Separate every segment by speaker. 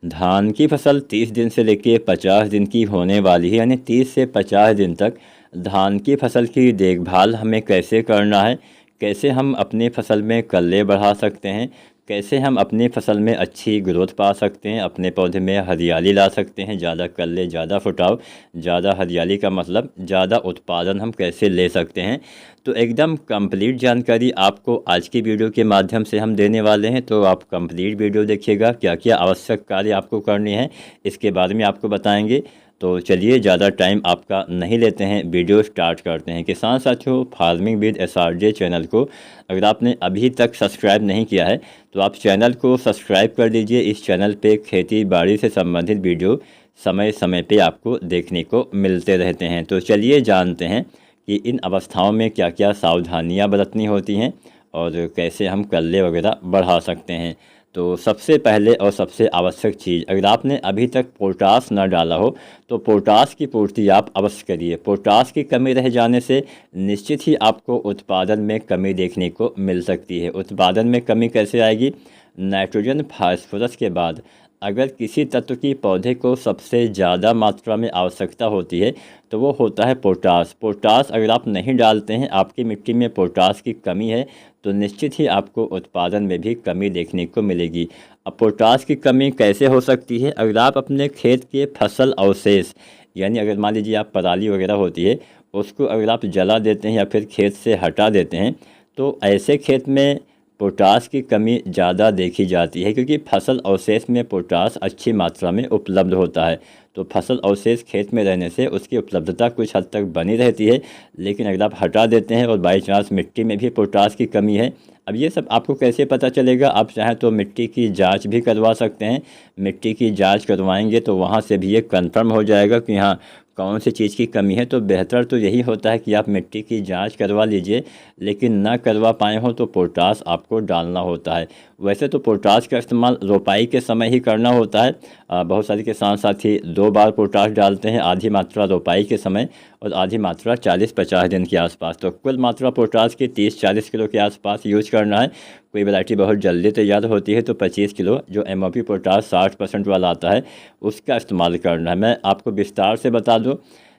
Speaker 1: धान की फसल 30 दिन से लेके 50 दिन की होने वाली है, यानी 30 से 50 दिन तक धान की फसल की देखभाल हमें कैसे करना है, कैसे हम अपनी फसल में कल्ले बढ़ा सकते हैं, कैसे हम अपनी फसल में अच्छी ग्रोथ पा सकते हैं, अपने पौधे में हरियाली ला सकते हैं। ज़्यादा कल्ले, ज़्यादा फुटाव, ज़्यादा हरियाली का मतलब ज़्यादा उत्पादन हम कैसे ले सकते हैं। तो एकदम कंप्लीट जानकारी आपको आज की वीडियो के माध्यम से हम देने वाले हैं। तो आप कंप्लीट वीडियो देखिएगा, क्या क्या आवश्यक कार्य आपको करनी है इसके बारे में आपको बताएंगे। तो चलिए ज़्यादा टाइम आपका नहीं लेते हैं, वीडियो स्टार्ट करते हैं। किसान साथियों, फार्मिंग विद SRJ चैनल को अगर आपने अभी तक सब्सक्राइब नहीं किया है तो आप चैनल को सब्सक्राइब कर दीजिए। इस चैनल पे खेती बाड़ी से संबंधित वीडियो समय समय पे आपको देखने को मिलते रहते हैं। तो चलिए जानते हैं कि इन अवस्थाओं में क्या क्या सावधानियां बरतनी होती हैं और कैसे हम कल्ले वगैरह बढ़ा सकते हैं। तो सबसे पहले और सबसे आवश्यक चीज़, अगर आपने अभी तक पोटास न डाला हो तो पोटास की पूर्ति आप अवश्य करिए। पोटास की कमी रह जाने से निश्चित ही आपको उत्पादन में कमी देखने को मिल सकती है। उत्पादन में कमी कैसे आएगी? नाइट्रोजन फास्फोरस के बाद अगर किसी तत्व की पौधे को सबसे ज़्यादा मात्रा में आवश्यकता होती है तो वो होता है पोटास। पोटास अगर आप नहीं डालते हैं, आपकी मिट्टी में पोटास की कमी है, तो निश्चित ही आपको उत्पादन में भी कमी देखने को मिलेगी। अब पोटास की कमी कैसे हो सकती है? अगर आप अपने खेत के फसल अवशेष, यानी अगर मान लीजिए आप पराली वगैरह होती है उसको अगर आप जला देते हैं या फिर खेत से हटा देते हैं तो ऐसे खेत में पोटास की कमी ज़्यादा देखी जाती है, क्योंकि फसल अवशेष में पोटास अच्छी मात्रा में उपलब्ध होता है। तो फसल अवशेष खेत में रहने से उसकी उपलब्धता कुछ हद तक बनी रहती है। लेकिन अगर आप हटा देते हैं और बाई चांस मिट्टी में भी पोटास की कमी है, अब ये सब आपको कैसे पता चलेगा? आप चाहें तो मिट्टी की जांच भी करवा सकते हैं। मिट्टी की जांच करवाएंगे तो वहाँ से भी ये कंफर्म हो जाएगा कि हाँ कौन सी चीज़ की कमी है। तो बेहतर तो यही होता है कि आप मिट्टी की जांच करवा लीजिए, लेकिन ना करवा पाए हो तो पोटास आपको डालना होता है। वैसे तो पोटास का इस्तेमाल रोपाई के समय ही करना होता है। बहुत सारे किसान साथी 2 बार पोटास डालते हैं, आधी मात्रा रोपाई के समय और आधी मात्रा 40-50 दिन के आसपास। तो कुल मात्रा पोटास की 30-40 किलो के आसपास यूज करना है। कोई वैरायटी बहुत जल्दी तैयार होती है तो 25 किलो, जो MOP पोटास 60% वाला आता है, उसका इस्तेमाल करना है। मैं आपको विस्तार से बता दूं,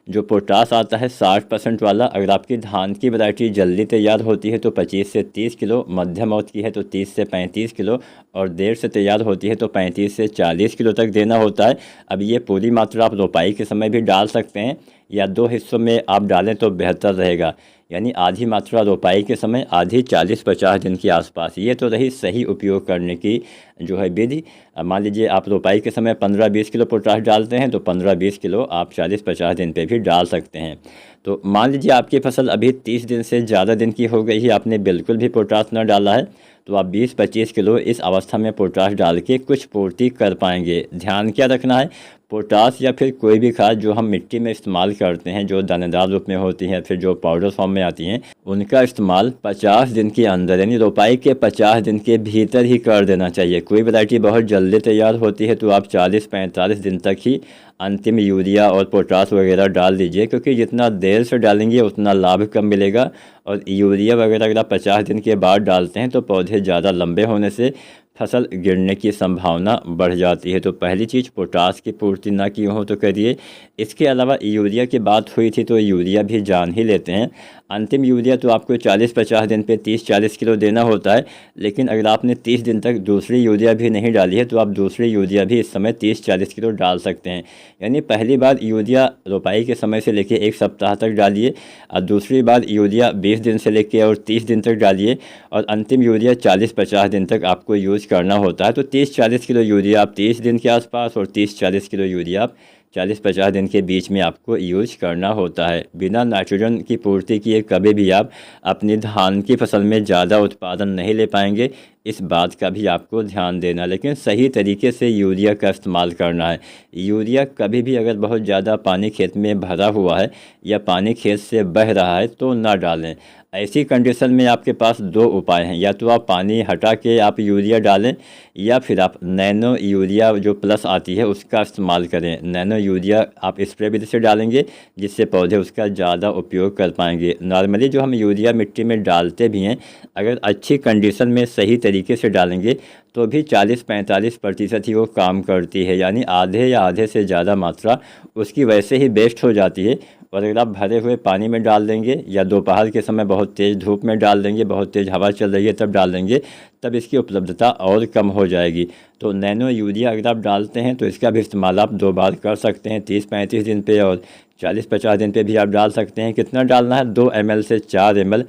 Speaker 1: जो पोटास आता है 60% वाला, अगर आपकी धान की वैरायटी जल्दी तैयार होती है तो 25 से 30 किलो, मध्यम अवधि की है तो 30 से 35 किलो और देर से तैयार होती है तो 35 से 40 किलो तक देना होता है। अब ये पूरी मात्रा आप रोपाई के समय भी डाल सकते हैं या 2 हिस्सों में आप डालें तो बेहतर रहेगा। यानी आधी मात्रा रोपाई के समय, आधी 40-50 दिन के आसपास। ये तो रही सही उपयोग करने की जो है विधि। मान लीजिए आप रोपाई के समय 15-20 किलो पोटाश डालते हैं तो 15-20 किलो आप 40-50 दिन पे भी डाल सकते हैं। तो मान लीजिए आपकी फसल अभी 30 दिन से ज़्यादा दिन की हो गई है, आपने बिल्कुल भी पोटाश न डाला है, तो आप 20-25 किलो इस अवस्था में पोटाश डाल के कुछ पूर्ति कर पाएंगे। ध्यान क्या रखना है? पोटास या फिर कोई भी खाद जो हम मिट्टी में इस्तेमाल करते हैं, जो दानेदार रूप में होती हैं फिर जो पाउडर फॉर्म में आती हैं, उनका इस्तेमाल 50 दिन के अंदर, यानी रोपाई के 50 दिन के भीतर ही कर देना चाहिए। कोई वैरायटी बहुत जल्दी तैयार होती है तो आप 40-45 दिन तक ही अंतिम यूरिया और पोटास वगैरह डाल दीजिए, क्योंकि जितना देर से डालेंगे उतना लाभ कम मिलेगा। और यूरिया वगैरह अगर आप 50 दिन के बाद डालते हैं तो पौधे ज़्यादा लंबे होने से फसल गिरने की संभावना बढ़ जाती है। तो पहली चीज़, पोटास की पूर्ति ना की हो तो करिए। इसके अलावा यूरिया की बात हुई थी तो यूरिया भी जान ही लेते हैं। अंतिम यूरिया तो आपको 40-50 दिन पे 30-40 किलो देना होता है, लेकिन अगर आपने 30 दिन तक दूसरी यूरिया भी नहीं डाली है तो आप दूसरी यूरिया भी इस समय 30-40 किलो डाल सकते हैं। यानी पहली बार यूरिया रोपाई के समय से लेकर 1 सप्ताह तक डालिए और दूसरी बार यूरिया 20 दिन से लेकर और 30 दिन तक डालिए और अंतिम यूरिया 40-50 दिन तक आपको यूज करना होता है। तो 30-40 किलो यूरिया आप 30 दिन के आसपास और 30-40 किलो यूरिया आप 40-50 दिन के बीच में आपको यूज करना होता है। बिना नाइट्रोजन की पूर्ति किए कभी भी आप अपनी धान की फसल में ज़्यादा उत्पादन नहीं ले पाएंगे। इस बात का भी आपको ध्यान देना, लेकिन सही तरीके से यूरिया का इस्तेमाल करना है। यूरिया कभी भी अगर बहुत ज़्यादा पानी खेत में भरा हुआ है या पानी खेत से बह रहा है तो ना डालें। ऐसी कंडीशन में आपके पास दो उपाय हैं, या तो आप पानी हटा के आप यूरिया डालें, या फिर आप नैनो यूरिया जो प्लस आती है उसका इस्तेमाल करें। नैनो यूरिया आप स्प्रे विधि से डालेंगे जिससे पौधे उसका ज़्यादा उपयोग कर पाएंगे। नॉर्मली जो हम यूरिया मिट्टी में डालते भी हैं, अगर अच्छी कंडीशन में सही तरीके से डालेंगे तो भी 40-45% ही वो काम करती है, यानी आधे या आधे से ज़्यादा मात्रा उसकी वैसे ही वेस्ट हो जाती है। और अगर आप भरे हुए पानी में डाल देंगे या दोपहर के समय बहुत तेज़ धूप में डाल देंगे, बहुत तेज़ हवा चल रही है तब डाल देंगे, तब इसकी उपलब्धता और कम हो जाएगी। तो नैनो यूरिया अगर आप डालते हैं तो इसका भी इस्तेमाल आप 2 बार कर सकते हैं, 30-35 दिन पे और 40-50 दिन पे भी आप डाल सकते हैं। कितना डालना है? 2 ml से 4 ml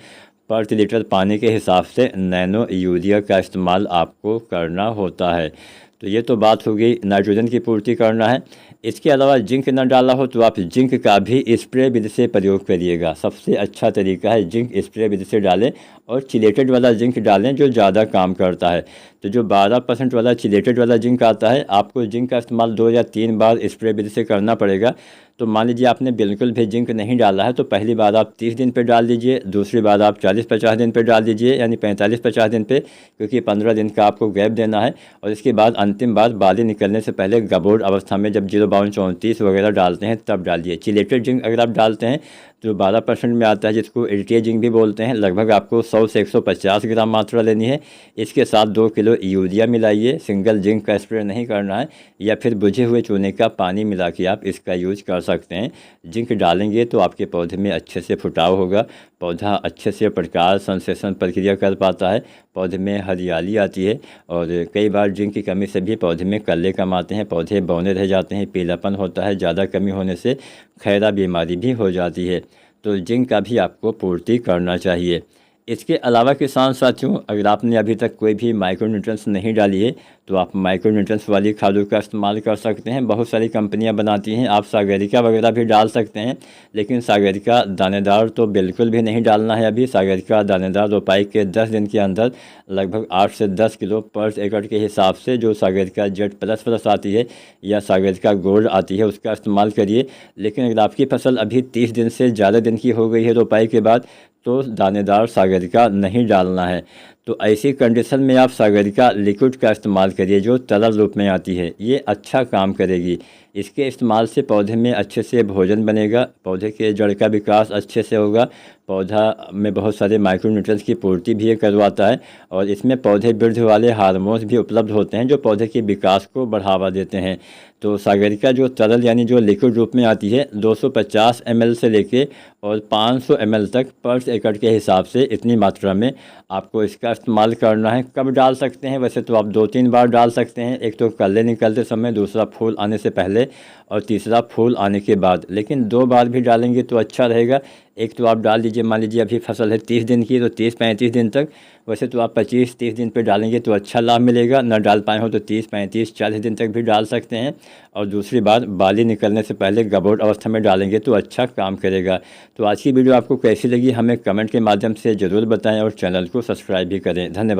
Speaker 1: प्रति लीटर पानी के हिसाब से नैनो यूरिया का इस्तेमाल आपको करना होता है। तो ये तो बात हो गई नाइट्रोजन की पूर्ति करना है। इसके अलावा जिंक न डाला हो तो आप जिंक का भी स्प्रे विधि से प्रयोग करिएगा। सबसे अच्छा तरीका है जिंक स्प्रे विधि से डालें और चिलेटेड वाला जिंक डालें जो ज़्यादा काम करता है। तो जो 12% वाला चिलेटेड वाला जिंक आता है, आपको जिंक का इस्तेमाल 2 या 3 बार स्प्रे विधि से करना पड़ेगा। तो मान लीजिए आपने बिल्कुल भी जिंक नहीं डाला है तो पहली बार आप 30 दिन पे डाल दीजिए, दूसरी बार आप 40-50 दिन पे डाल दीजिए, यानी 45-50 दिन पे, क्योंकि 15 दिन का आपको गैप देना है। और इसके बाद अंतिम बार बाली निकलने से पहले गबोड अवस्था में जब 0.34 वगैरह डालते हैं तब डालिए। चिलेटेड जिंक अगर आप डालते हैं जो 12% में आता है, जिसको एल्टिया जिंक भी बोलते हैं, लगभग आपको 100 से 150 ग्राम मात्रा लेनी है। इसके साथ 2 किलो यूरिया मिलाइए। सिंगल जिंक का स्प्रे नहीं करना है, या फिर बुझे हुए चूने का पानी मिला के आप इसका यूज कर सकते हैं। जिंक डालेंगे तो आपके पौधे में अच्छे से फुटाव होगा, पौधा अच्छे से प्रकाश संश्लेषण प्रक्रिया कर पाता है, पौधे में हरियाली आती है। और कई बार जिंक की कमी से भी पौधे में कल्ले कम आते हैं, पौधे बौने रह जाते हैं, पीलापन होता है, ज़्यादा कमी होने से खैरा बीमारी भी हो जाती है। तो जिंक का भी आपको पूर्ति करना चाहिए। इसके अलावा किसान साथियों, अगर आपने अभी तक कोई भी माइक्रोन्यूट्रिएंट्स नहीं डाली है तो आप माइक्रोन्यूट्रिएंट्स वाली खादों का इस्तेमाल कर सकते हैं। बहुत सारी कंपनियां बनाती हैं, आप सागरिका वगैरह भी डाल सकते हैं, लेकिन सागरिका दानेदार तो बिल्कुल भी नहीं डालना है। अभी सागरिका दानेदार रोपाई के 10 दिन के अंदर लगभग 8 से 10 किलो पर एकड़ के हिसाब से जो सागरिका जेड प्लस आती है या सागरिका गोल्ड आती है उसका इस्तेमाल करिए। लेकिन अगर आपकी फसल अभी 30 दिन से ज़्यादा दिन की हो गई है रोपाई के बाद, तो दानेदार सागरिका नहीं डालना है। तो ऐसी कंडीशन में आप सागरिका लिक्विड का इस्तेमाल करिए जो तरल रूप में आती है, ये अच्छा काम करेगी। इसके इस्तेमाल से पौधे में अच्छे से भोजन बनेगा, पौधे के जड़ का विकास अच्छे से होगा, पौधा में बहुत सारे माइक्रोन्यूट्रिएंट्स की पूर्ति भी ये करवाता है। और इसमें पौधे वृद्धि वाले हार्मोन्स भी उपलब्ध होते हैं जो पौधे के विकास को बढ़ावा देते हैं। तो सागरिका जो तरल यानी जो लिक्विड रूप में आती है 250 ml से लेके और 500 ml तक पर एकड़ के हिसाब से इतनी मात्रा में आपको इसका इस्तेमाल करना है। कब डाल सकते हैं? वैसे तो आप 2-3 बार डाल सकते हैं, एक तो कल्ले निकलते समय, दूसरा फूल आने से पहले और तीसरा फूल आने के बाद। लेकिन 2 बार भी डालेंगे तो अच्छा रहेगा। एक तो आप डाल दीजिए, मान लीजिए अभी फसल है 30 दिन की तो 30-35 दिन तक, वैसे तो आप 25-30 दिन पे डालेंगे तो अच्छा लाभ मिलेगा। न डाल पाए हो तो 30-35-40 दिन तक भी डाल सकते हैं। और दूसरी बात, बाली निकलने से पहले गबोड अवस्था में डालेंगे तो अच्छा काम करेगा। तो आज की वीडियो आपको कैसी लगी हमें कमेंट के माध्यम से ज़रूर बताएं और चैनल को सब्सक्राइब भी करें। धन्यवाद।